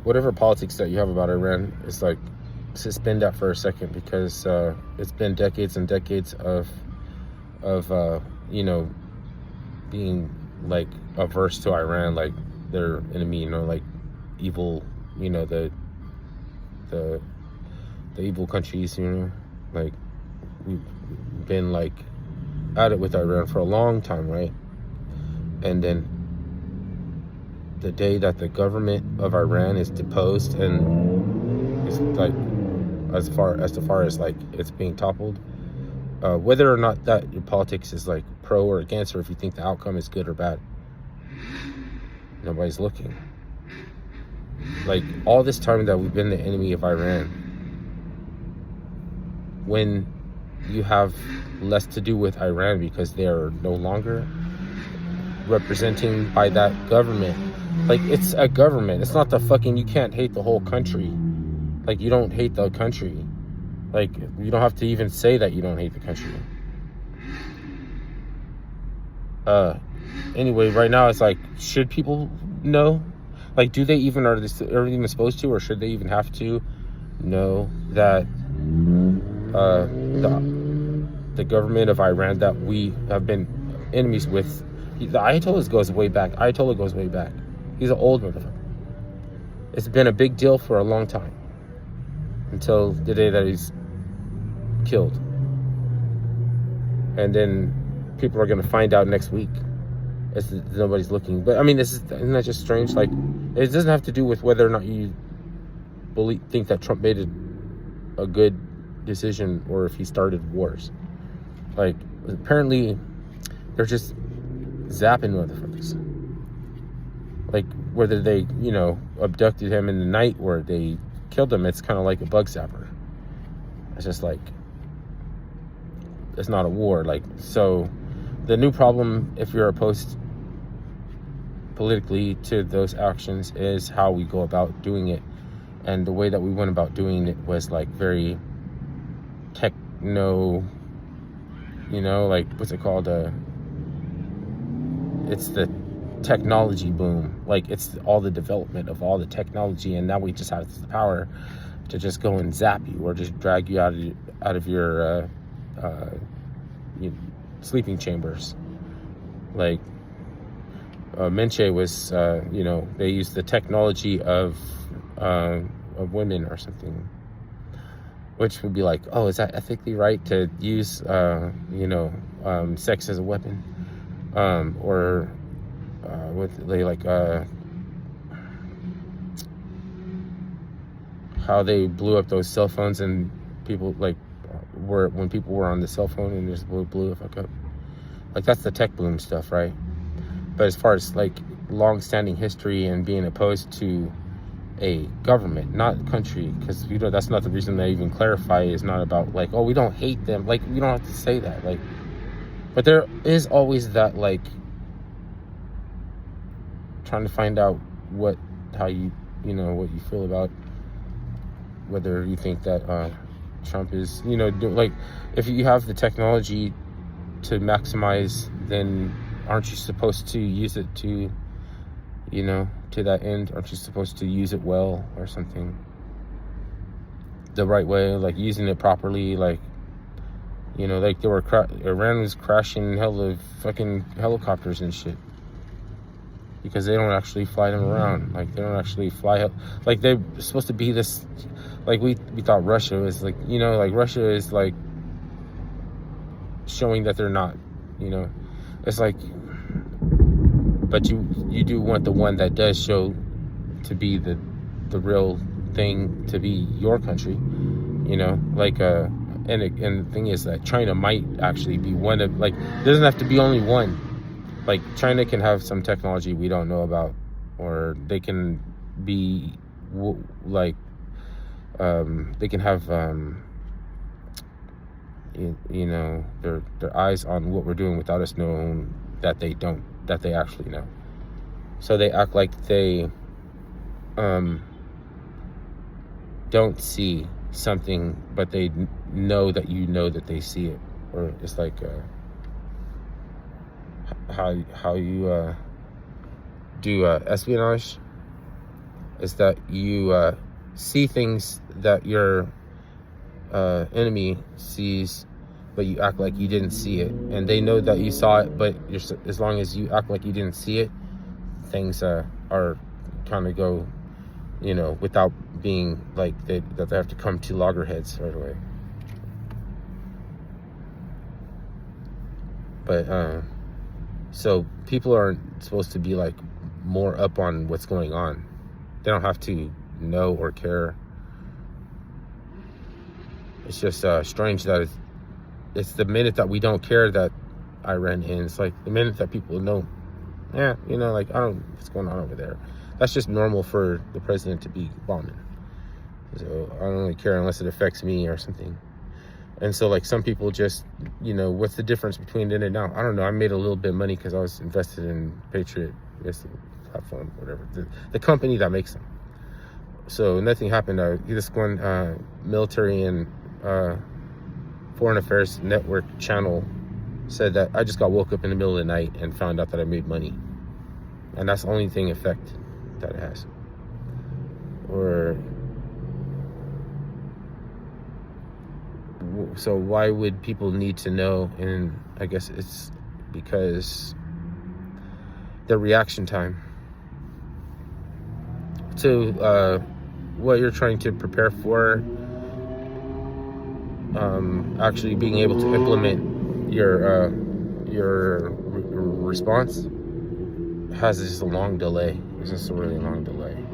whatever politics that you have about Iran, it's like, suspend that for a second, because it's been decades and decades of being like averse to Iran, like their enemy, like evil, the evil countries, like we've been like at it with Iran for a long time, right? And then the day that the government of Iran is deposed, and it's like as far as like it's being toppled, whether or not that your politics is like pro or against, or if you think the outcome is good or bad, nobody's looking. Like all this time that we've been the enemy of Iran, when you have less to do with Iran because they are no longer representing by that government. Like, it's a government. It's not the fucking, you can't hate the whole country. Like, you don't hate the country. Like, you don't have to even say that you don't hate the country. Anyway, right now it's like, should people know? Like, are they even supposed to, or should they even have to know that the government of Iran that we have been enemies with, the Ayatollah goes way back. He's an old motherfucker. It's been a big deal for a long time, until the day that he's killed. And then people are going to find out next week. Nobody's looking. But I mean, isn't that just strange? Like, it doesn't have to do with whether or not you think that Trump made a good decision, or if he started wars. Like, apparently they're just zapping motherfuckers. Like, whether they abducted him in the night or they killed him, it's kind of like a bug zapper. It's just like, it's not a war. Like, so the new problem, if you're opposed politically to those actions, is how we go about doing it. And the way that we went about doing it was like very techno, like, what's it called? It's the technology boom. Like, it's all the development of all the technology, and now we just have the power to just go and zap you, or just drag you out of your sleeping chambers. Like, Menche was, they used the technology of women or something, which would be like, oh, is that ethically right to use, sex as a weapon? Or with how they blew up those cell phones, and people when people were on the cell phone and just blew the fuck up. Like, that's the tech boom stuff, right? But as far as like long-standing history and being opposed to a government, not country, because that's not the reason they even clarify. Is not about like, oh, we don't hate them. Like, we don't have to say that. Like, but there is always that, like, trying to find out how you what you feel about whether you think that Trump is, like, if you have the technology to maximize, then aren't you supposed to use it to, to that end? Aren't you supposed to use it well or something? The right way, like using it properly, like, like Iran was crashing hella fucking helicopters and shit, because they don't actually fly them around. Like, they don't actually fly like they're supposed to be this, like we thought Russia was like, like Russia is like showing that they're not, it's like, but you do want the one that does show to be the real thing, to be your country, like and the thing is that China might actually be one of, like, there doesn't have to be only one. Like, China can have some technology we don't know about, or they can be like, they can have their eyes on what we're doing without us knowing that they actually know. So they act like they don't see something, but they know that that they see it. Or it's like how you do espionage. is that you see things that your enemy sees, but you act like you didn't see it, and they know that you saw it, but as long as you act like you didn't see it, things are kind of go, without being like that they have to come to loggerheads right away. But so people aren't supposed to be like more up on what's going on. They don't have to know or care. It's just strange that it's the minute that we don't care that Iran ends. Like the minute that people know, like, I don't know what's going on over there. That's just normal for the president to be bombing. So I don't really care unless it affects me or something. And so, like, some people just, what's the difference between then and now? I don't know. I made a little bit of money because I was invested in Patriot platform, whatever, the company that makes them. So nothing happened. This one military and foreign affairs network channel said that I just got woke up in the middle of the night and found out that I made money, and that's the only effect that it has. Or so why would people need to know? And I guess it's because the reaction time to what you're trying to prepare for, actually being able to implement your response has just a long delay. It's just a really long delay.